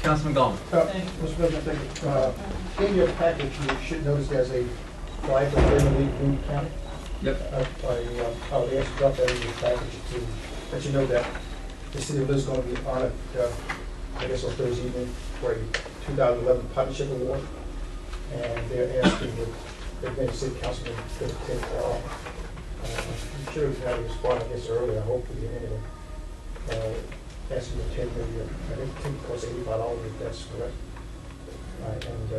Councilman Gollman. Mr. President, thank you. In your package, you should notice there's a flag for Raymond Lee Boone County. Yep. I would ask you drop that in your package to let you know that the city of Liz is going to be honored, I guess on Thursday evening for a 2011 partnership award. And they're asking the many city councilmen to attend. I'm sure we've had a response, I guess, earlier. I hope we get anyway. Ask you to attend I think the ticket costs $85 if that's correct. And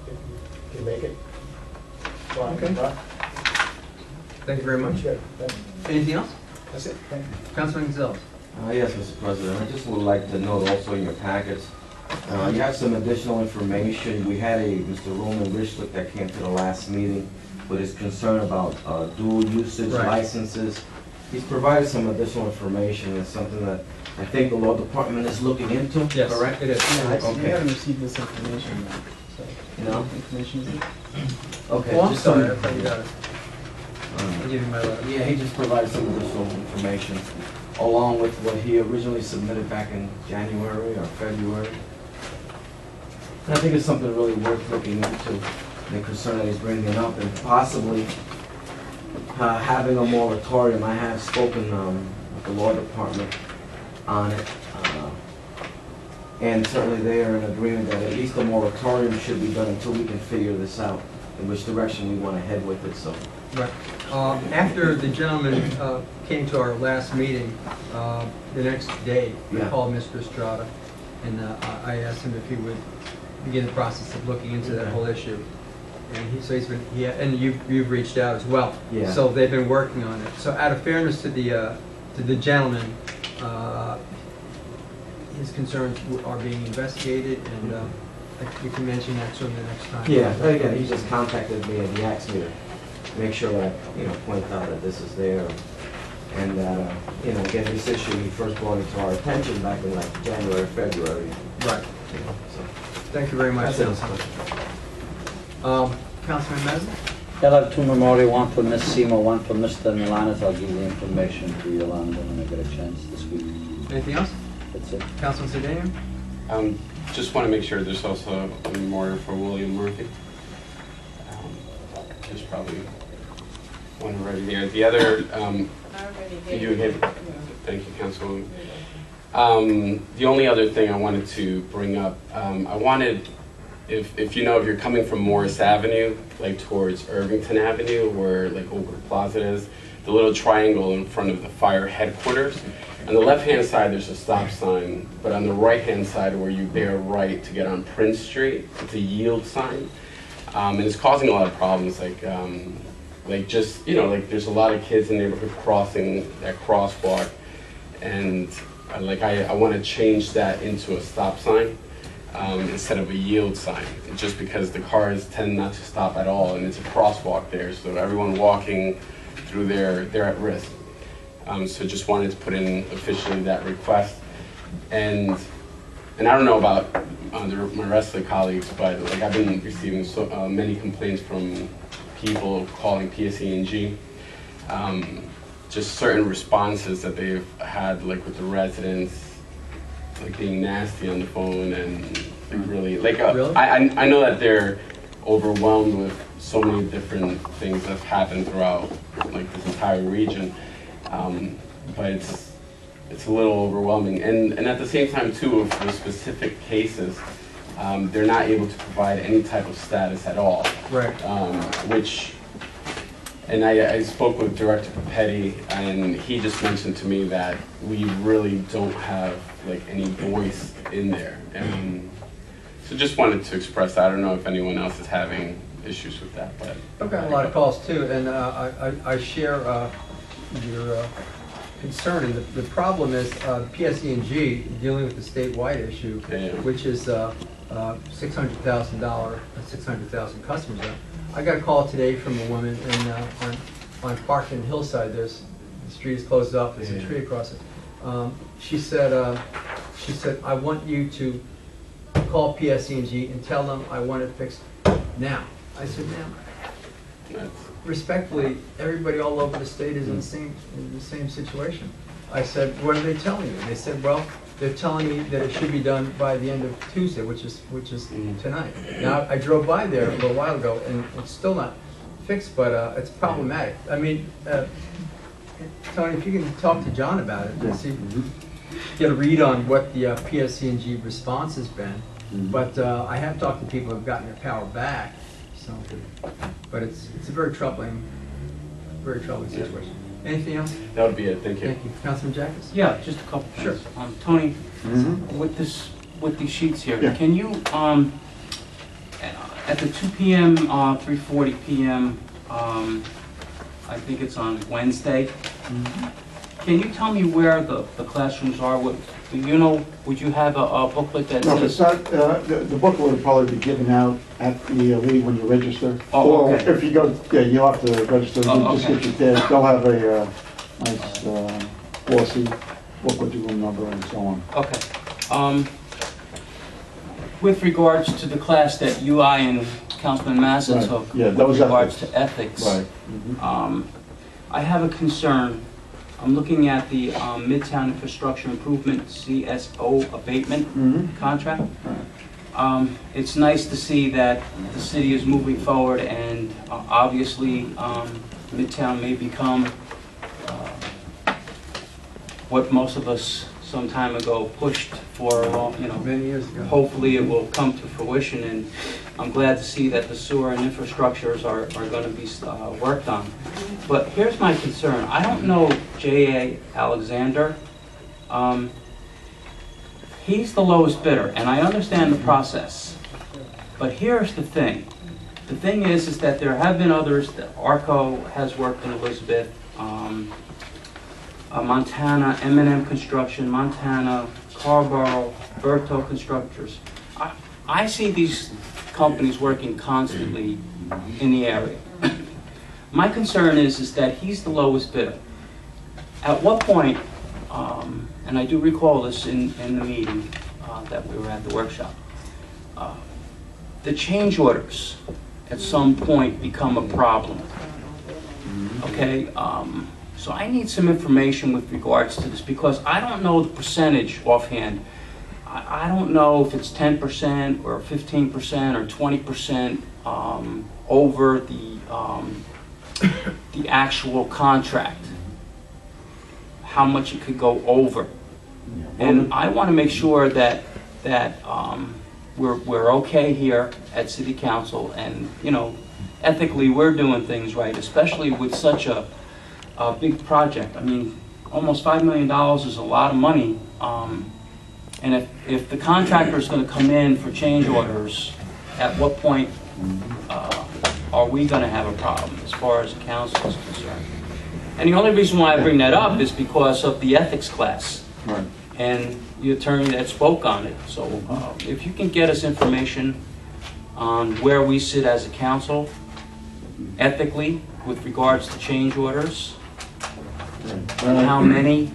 if you can make it, fine. Okay. Thank you very much. Good. Anything else? That's it. Thank you. Councilman Gonzalez. Yes, Mr. President. I just would like to note also in your packets, you have some additional information. We had Mr. Roman Richlick that came to the last meeting with his concern about dual usage licenses. He's provided some additional information. It's something that I think the law department is looking into. Yes, correct? it is. Yeah, Okay. we haven't received this information yet, so. No? Information is it? Okay. Well, I'm just sorry, I some- thought you got it. I'll give you my letter. Yeah, he just provided some additional information along with what he originally submitted back in January or February. And I think it's something really worth looking into, the concern that he's bringing up, and possibly having a moratorium. I have spoken with the law department on it, and certainly they are in agreement that at least a moratorium should be done until we can figure this out, in which direction we want to head with it. So. Right. After the gentleman came to our last meeting, the next day, I called Mr. Estrada, and I asked him if he would begin the process of looking into that whole issue. And so he's been, and you've reached out as well. Yeah. So they've been working on it. So out of fairness to the gentleman, his concerns are being investigated, and you can mention that to him the next time. Yeah, again, he just contacted me and he asked me to make sure that, point out that this is there, and that, again, this issue, he first brought it to our attention back in like January, February. Right. So. Thank you very much, That's it. Councilman Mazza? I'll have two memorial, one for Miss Seymour, one for Mr. Milanes. I'll give the information to Yolanda when I get a chance this week. Anything else? That's it. Councilman Sedanian? Just want to make sure there's also a memorial for William Murphy. There's probably one already there. The other, you had, thank you, Councilwoman. The only other thing I wanted to bring up, I wanted, if you're coming from Morris Avenue, like towards Irvington Avenue, where like Oakwood Plaza is, the little triangle in front of the fire headquarters. On the left-hand side, there's a stop sign, but on the right-hand side, where you bear right to get on Prince Street, it's a yield sign, and it's causing a lot of problems. Like just there's a lot of kids in the neighborhood crossing that crosswalk, and I want to change that into a stop sign instead of a yield sign, just because the cars tend not to stop at all, and it's a crosswalk there, so everyone walking through there, they're at risk. So just wanted to put in officially that request, and I don't know about my rest of the colleagues, but I've been receiving many complaints from people calling PSE&G, just certain responses that they've had with the residents, being nasty on the phone, and really really? I know that they're overwhelmed with so many different things that have happened throughout this entire region. But it's a little overwhelming, and at the same time too, for specific cases, they're not able to provide any type of status at all. Right. And I spoke with Director Papetti, and he just mentioned to me that we really don't have any voice in there, and so just wanted to express that. I don't know if anyone else is having issues with that, but I've gotten a lot of calls too, and I share your concern. And the problem is PSE&G dealing with the statewide issue, which is $600,000, 600,000 customers. I got a call today from a woman on Park and Hillside. The street is closed off. There's a tree across it. She said, I want you to call PSE&G and tell them I want it fixed now. I said, ma'am, respectfully, everybody all over the state is in the same situation. I said, what are they telling you? They said, well, they're telling me that it should be done by the end of Tuesday, which is Mhm. tonight. Now, I drove by there a little while ago, and it's still not fixed, but it's problematic. I mean, Tony, if you can talk to John about it, and see, get a read on what the PSC&G response has been. But I have talked to people who've gotten their power back, so, but it's a very troubling situation. Anything else? That would be it, thank you. Thank you. Councilman Jacobs? Yeah, just a couple Sure. things. Tony, with these sheets here, Yeah. can you, at the 2 p.m., 3:40 p.m., I think it's on Wednesday, can you tell me where the classrooms are? You know, would you have a booklet that No, if it's says? not, the booklet will probably be given out at the lead when you register. Oh, Or okay. if you go, yeah, you'll have to register, Oh, just okay. get your tag. They'll have a nice glossy book with the room number and so on. Okay. With regards to the class that you, I, and Councilman Massa Right. took, Yeah, that with was regards ethics. to ethics, Right. I have a concern. I'm looking at the Midtown Infrastructure Improvement CSO abatement contract. It's nice to see that the city is moving forward, and obviously Midtown may become what most of us some time ago pushed for, Many years ago. hopefully it will come to fruition, and I'm glad to see that the sewer and infrastructures are going to be worked on. But here's my concern. I don't know J.A. Alexander. He's the lowest bidder, and I understand the process. But here's the thing. The thing is that there have been others. Arco has worked in Elizabeth. Montana, M&M Construction, Montana, Carborough, Berto Constructors. I see these companies working constantly in the area. My concern is that he's the lowest bidder. At what point, and I do recall this in the meeting that we were at the workshop, the change orders at some point become a problem. Okay? So I need some information with regards to this, because I don't know the percentage offhand. I don't know if it's 10% or 15% or 20% over the actual contract, how much it could go over. And I want to make sure that we're okay here at City Council, and ethically we're doing things right, especially with such a big project. I mean, almost $5 million is a lot of money. And if the contractor is going to come in for change orders, at what point are we going to have a problem as far as the council is concerned? And the only reason why I bring that up is because of the ethics class Right. and the attorney that spoke on it. So if you can get us information on where we sit as a council ethically with regards to change orders, and how many.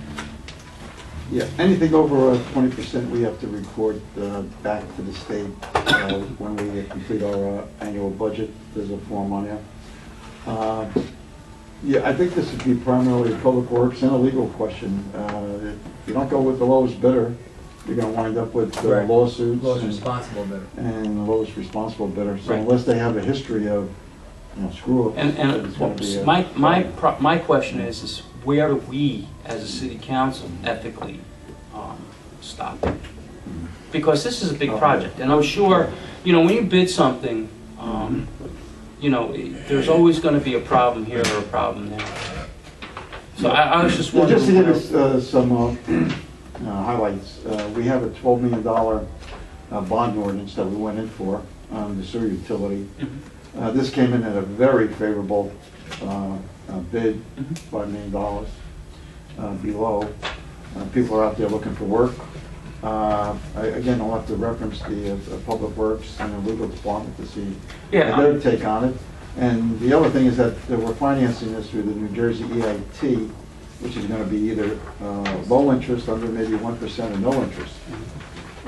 Yeah, anything over 20% we have to report back to the state when we complete our annual budget. There's a form on there. Yeah, I think this would be primarily a public works and a legal question. If you don't go with the lowest bidder, you're going to wind up with Right. lawsuits Lowest and responsible bidder. the lowest responsible bidder. So Right. unless they have a history of screw-ups, it's going to be a My question is where do we, as a city council, ethically stop it? Because this is a big project, and I'm sure, when you bid something, there's always going to be a problem here or a problem there. So I was just wondering. Just to give us some highlights, we have a $12 million bond ordinance that we went in for on the sewer utility. This came in at a very favorable bid, $5 million below. People are out there looking for work. Again, I'll have to reference the Public Works and the legal department to see their take on it. And the other thing is that we're financing this through the New Jersey EIT, which is going to be either low interest, under maybe 1%, or no interest.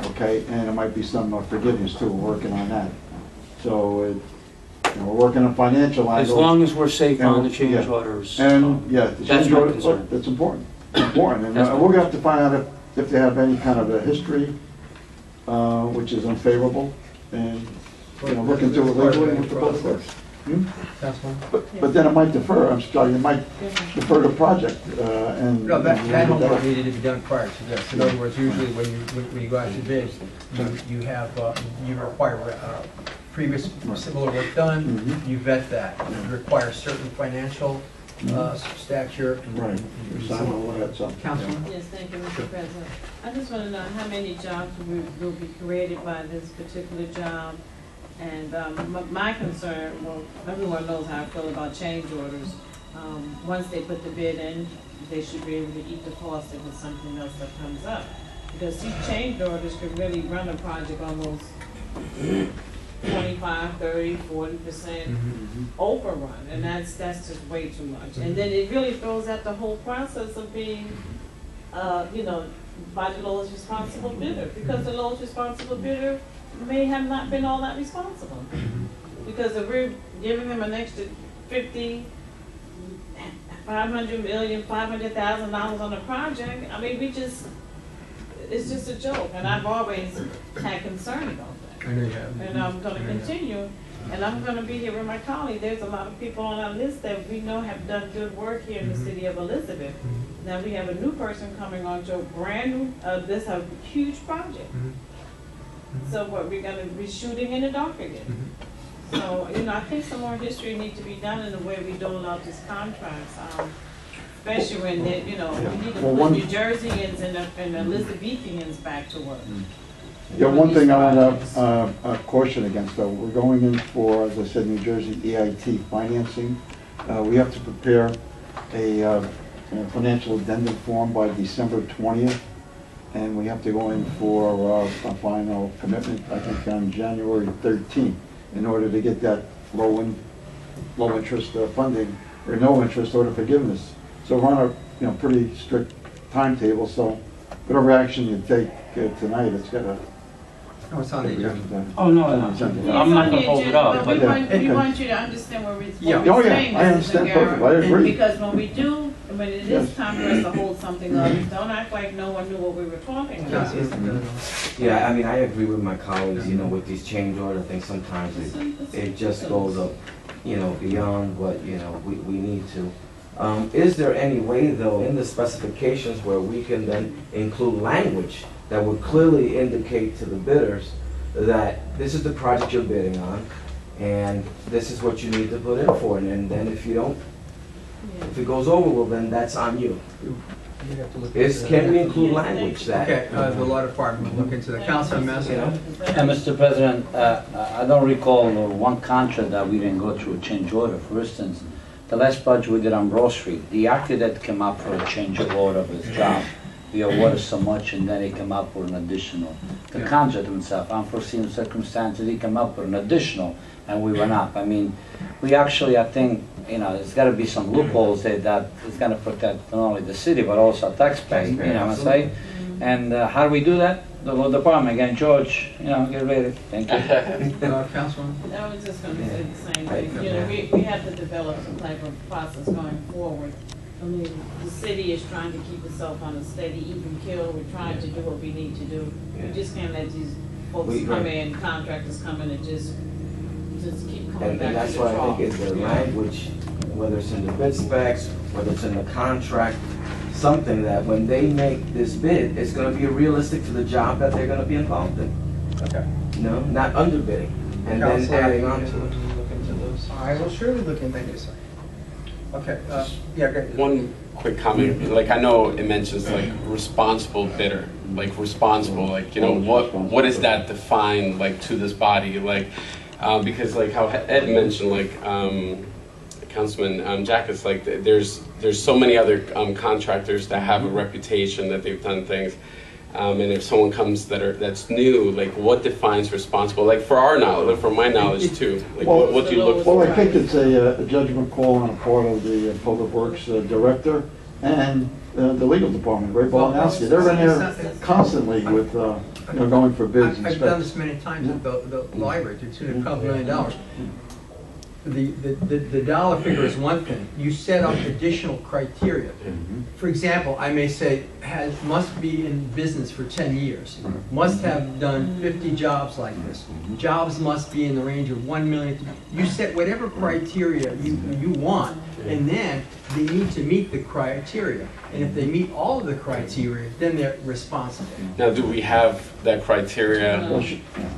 Okay, and it might be some forgiveness too. We're working on that. So we're working on financial As angle. long as we're safe on the And- change yeah. orders. And, yeah, the That's change my order, concern. that's important. Important. And That's my we're going to have to find out if they have any kind of a history, which is unfavorable, and, look into it legally with the public works. Councilman? But then it might defer, I'm sorry, it might defer the project, and. No, that homework needed to be done prior to this. In other words, usually when you go out to bid, you have, you require previous similar work done, Mhm. you vet that. You require certain financial stature. Right, sign all of that, so. Councilman? Yes, thank you, Mr. President. I just want to know how many jobs will be created by this particular job? And my concern, well, everyone knows how I feel about change orders. Once they put the bid in, they should be able to eat the cost if it's something else that comes up. Because these change orders could really run a project almost 25, 30, 40% overrun, and that's just way too much. And then it really throws out the whole process of being, by the lowest responsible bidder, because the lowest responsible bidder may have not been all that responsible. Because if we're giving them an extra $500 million, $500,000 on a project, I mean, it's just a joke, and I've always had concern about that. I know you have. And I'm gonna continue, and I'm gonna be here with my colleague. There's a lot of people on our list that we know have done good work here in the city of Elizabeth. Now, we have a new person coming on to a brand new, this a huge project. So what, we're gonna be shooting in the dark again. So, I think some more history needs to be done in the way we dole out these contracts. Especially when they, we need to put New Jerseyans and Elizabethans back to work. Yeah, one thing I want to caution against, though, we're going in for, as I said, New Jersey EIT financing. We have to prepare a financial addendum form by December 20th, and we have to go in for a final commitment, I think, on January 13th, in order to get that low interest funding, or no interest order forgiveness. So we're on a pretty strict timetable, so whatever action you take tonight, it's got to. Oh, it's on the agenda. Oh, no, I'm not gonna hold it up, But but we want you to understand where we're Yeah. Oh, saying, yeah, I understand Mr. perfectly, I Guerra. agree. Because when it is time for us to hold something up, don't act like no one knew what we were talking about. Yeah, I mean, I agree with my colleagues, with these change order things, sometimes it just goes up, beyond what, we need to. Is there any way, though, in the specifications where we can then include language that would clearly indicate to the bidders that this is the project you're bidding on, and this is what you need to put in for, and then if you don't, if it goes over, well, then that's on you. Can we include language that? Okay, the law department will look into the Councilman Massimo. And Mr. President, I don't recall one contract that we didn't go through a change order. For instance, the last budget we did on Broad Street, the architect came up for a change of order of his job. We awarded so much, and then he came up with an additional. The contract himself, unforeseen circumstances, he came up with an additional, and we went up. I mean, we actually, I think, there's got to be some loopholes there that is going to protect not only the city, but also taxpayers, what I'm saying? And how do we do that? The law department, again, George, get ready. Thank you. Councilman? I was just gonna say the same thing, we have to develop some type of process going forward. I mean, the city is trying to keep itself on a steady, even keel, we're trying to do what we need to do. We just can't let these folks come in, contractors come in and just keep coming back to the trough. And that's why I think it's the language, whether it's in the bid specs, whether it's in the contract, something that when they make this bid, it's gonna be realistic to the job that they're gonna be involved in. Okay. Not underbidding, and then adding on to it. Look into those. I will surely look into this. Okay, yeah, great. One quick comment, like I know it mentions like responsible bidder, like responsible, like, what does that define like to this body? Like, because like how Ed mentioned, like, Councilman Jack, is like there's so many other contractors that have a reputation that they've done things, and if someone comes that's new, like what defines responsible? Like for our knowledge, for my knowledge too, like what do you look for? Well, I think it's a judgment call on the part of the Public Works Director and the legal department, Ray Bolanowski. They're in there constantly with, going for bids and I've done this specs. many times at the library, to $2 million. the dollar figure is one thing. You set up additional criteria. For example, I may say, must be in business for 10 years, must have done 50 jobs like this, jobs must be in the range of 1 million. You set whatever criteria you want, and then they need to meet the criteria. And if they meet all of the criteria, then they're responsible. Now, do we have that criteria?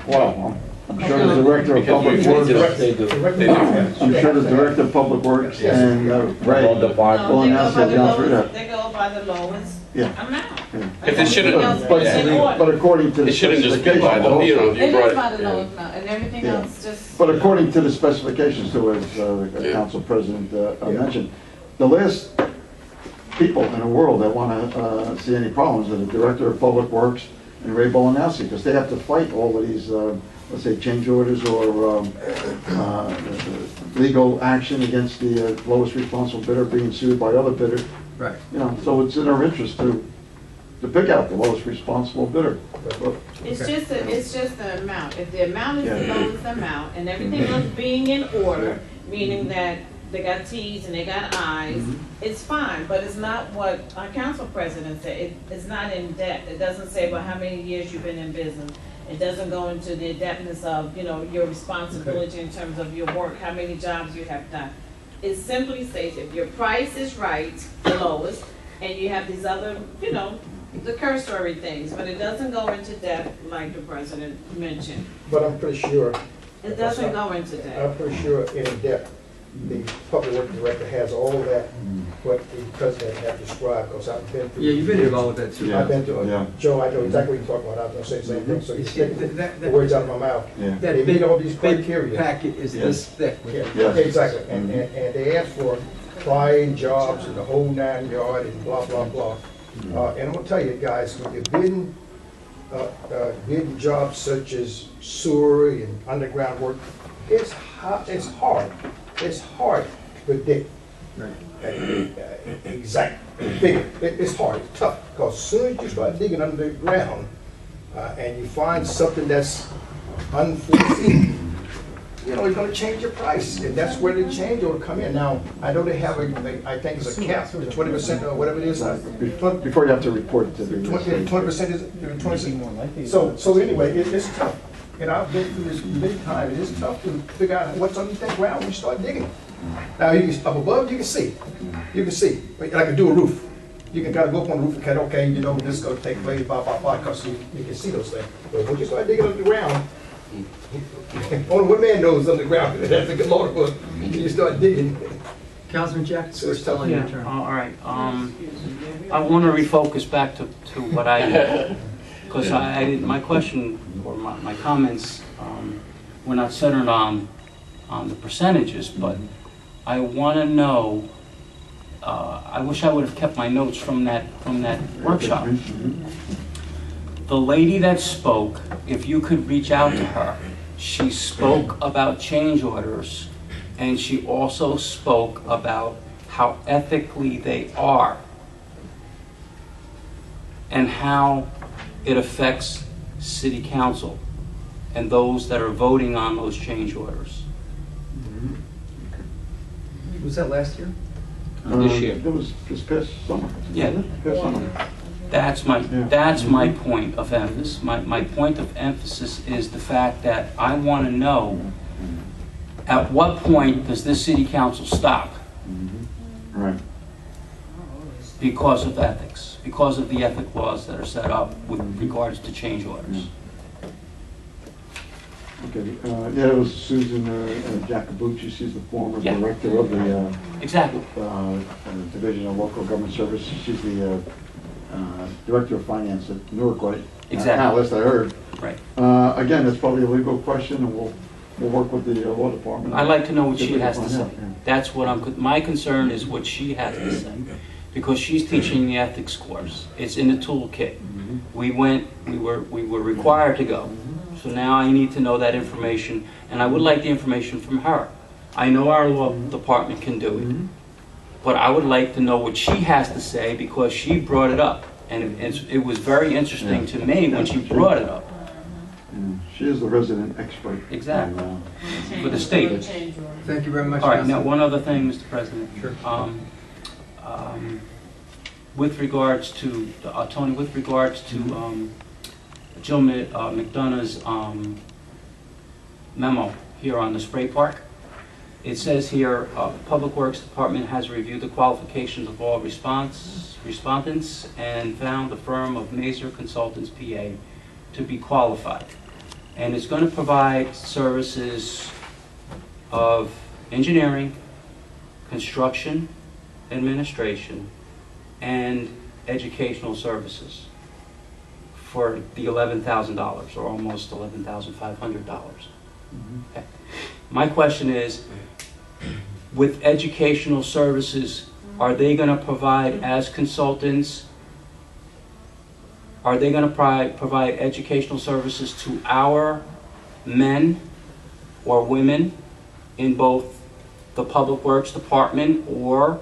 Well, I'm sure the Director of Public Works, They do. They do. I'm sure the Director of Public Works and Ray All the bar- No, they go announced by it the down through lowest, that. they go by the lowest Yeah. amount. If it shouldn't- But according to the It shouldn't just be by the, you know, It you brought is by the it. lowest amount, and everything Yeah. else just. But according to the specifications, too, as the Yeah. Council President mentioned, the last people in the world that want to see any problems are the Director of Public Works and Ray Bolanowski, because they have to fight all of these, let's say, change orders or legal action against the lowest responsible bidder being sued by other bidders. Right. You know, so it's in our interest to pick out the lowest responsible bidder. It's Okay. just the amount. If the amount is the Yeah. lowest amount and everything else being in order, meaning that they got T's and they got I's, it's fine, but it's not what our council president said. It's not in depth. It doesn't say about how many years you've been in business. It doesn't go into the depthness of, you know, your responsibility in terms of your work, how many jobs you have done. It simply states if your price is right, the lowest, and you have these other, you know, the cursory things, but it doesn't go into depth like the president mentioned. But I'm pretty sure, It doesn't go into depth. I'm pretty sure in depth, the Public Works Director has all that, what the President had described, because I've been through. Yeah, you've been involved with that too. I've been through it. Yeah. Joe, I know exactly what you're talking about. I was gonna say the same thing, so you You see, take that- the words out of my mouth. Yeah. That They big, meet all these big criteria. packet is this thick. with- Yeah, Yes. exactly, and they ask for trying jobs and the whole 9 yard and blah, blah, blah. And I'm gonna tell you guys, when you're bidding jobs such as sewer and underground work, it's hard to predict exact figure. It's hard, it's tough, because as soon as you start digging underground, and you find something that's unforeseen, you know, it's gonna change your price, and that's where the change will come in. Now, I know they have I think it's a cap, the 20% or whatever it is. Before you have to report it to the 20% is, 20%. So anyway, it's tough. And I've been through this many times. It's tough to figure out what's underneath that ground when you start digging. Now, up above, you can see. You can see. Like I can do a roof. You can kind of go up on the roof and kind of, okay, you know, this is going to take place, blah, blah, blah, because you can see those things. But when you start digging underground, only one man knows underground. That's a good Lord, but you start digging. Councilman Jack, So we're it's still tough. on your Yeah, turn. all right. I want to refocus back to what I, because my question or my comments were not centered on the percentages, but I want to know, I wish I would have kept my notes from that workshop. The lady that spoke, if you could reach out to her, she spoke about change orders, and she also spoke about how ethically they are and how it affects city council and those that are voting on those change orders. Was that last year? This year. It was this past summer. Yeah. Past summer. That's my point of emphasis. My point of emphasis is the fact that I want to know, at what point does this city council stop Right. because of ethics, because of the ethic laws that are set up with regards to change orders? Okay, yeah, it was Susan Jacobucci. She's the former Yeah. director of the Exactly. Division of Local Government Services. She's the director of finance at Newark Light. Exactly. Now, last I heard. Right. Again, that's probably a legal question, and we'll work with the law department. I'd like to know what See if she we can has to find say. out, yeah. That's what my concern is what she has to say, because she's teaching the ethics course. It's in the toolkit. We were required to go. So now I need to know that information, and I would like the information from her. I know our law department can do it, but I would like to know what she has to say, because she brought it up. And it was very interesting to me when she brought it up. She is the resident expert. Exactly, Yeah. for the state. Thank you very much, All right, now, Councilman. one other thing, Mr. President. Sure. With regards to, Tony, with regards to Jill McDonough's memo here on the spray park, it says here, Public Works Department has reviewed the qualifications of all respondents and found the firm of Mazer Consultants, PA, to be qualified. And it's going to provide services of engineering, construction, administration, and educational services for the $11,000, or almost $11,500. Okay. My question is, with educational services, are they going to provide, as consultants, are they going to provide educational services to our men or women in both the Public Works Department or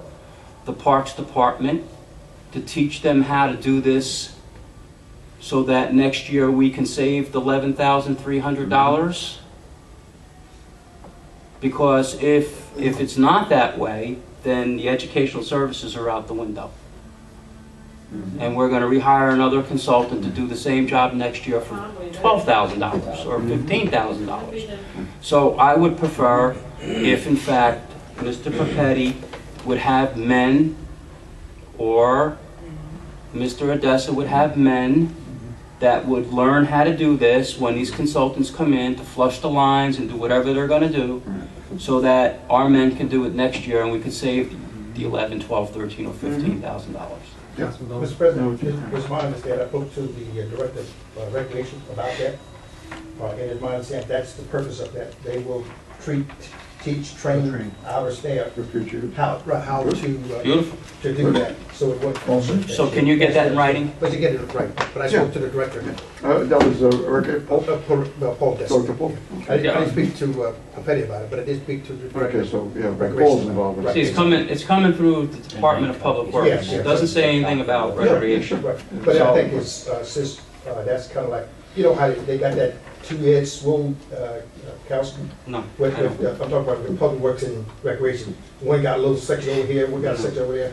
the Parks Department to teach them how to do this so that next year we can save the $11,300? Because if it's not that way, then the educational services are out the window. And we're going to rehire another consultant to do the same job next year for $12,000 or $15,000. So I would prefer if, in fact, Mr. Papetti would have men, or Mr. Odessa would have men that would learn how to do this when these consultants come in to flush the lines and do whatever they're going to do, so that our men can do it next year and we can save the $11,000, $12,000, $13,000, or $15,000. Mr. President, it was my understanding, I spoke to the Director of Recreation about that, and it's my understanding that's the purpose of that. They will teach, train our staff For future. how Beautiful. to do that, so it would also. So can you get that in writing? But you get it right, but I spoke to the Director. That was Rick. Paul Dessler. Dr. Paul? I didn't speak to Papetti about it, but I did speak to the Director. Okay, so, yeah, Recreation. Paul's involved with Right. See, it's coming through the Department of Public Works. Yeah. It doesn't say anything about recreation. Right. But I think it's, since that's kind of like, you know how they got that two-edged sword, council? No. With, I don't. I'm talking about the Public Works and Recreation. One got a little section over here, one got a section over there.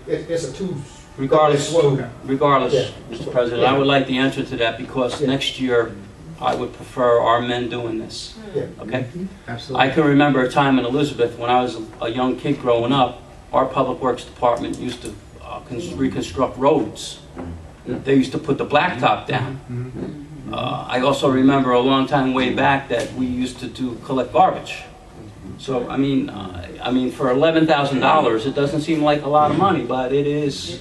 It's a two. Regardless, Sword. regardless, Yeah. Mr. President, I would like the answer to that because Yeah. next year I would prefer our men doing this. Yeah. Okay? Absolutely. I can remember a time in Elizabeth when I was a young kid growing up, our Public Works Department used to reconstruct roads. They used to put the blacktop down. I also remember a long time way back that we used to collect garbage. So, I mean, for $11,000, it doesn't seem like a lot of money, but it is.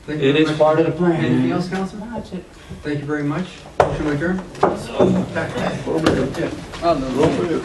Thank you It very is much. part of the plan. Anything else, Councilman? That's it. Thank you very much. Motion to adjourn? Over here. Oh, no. Over here.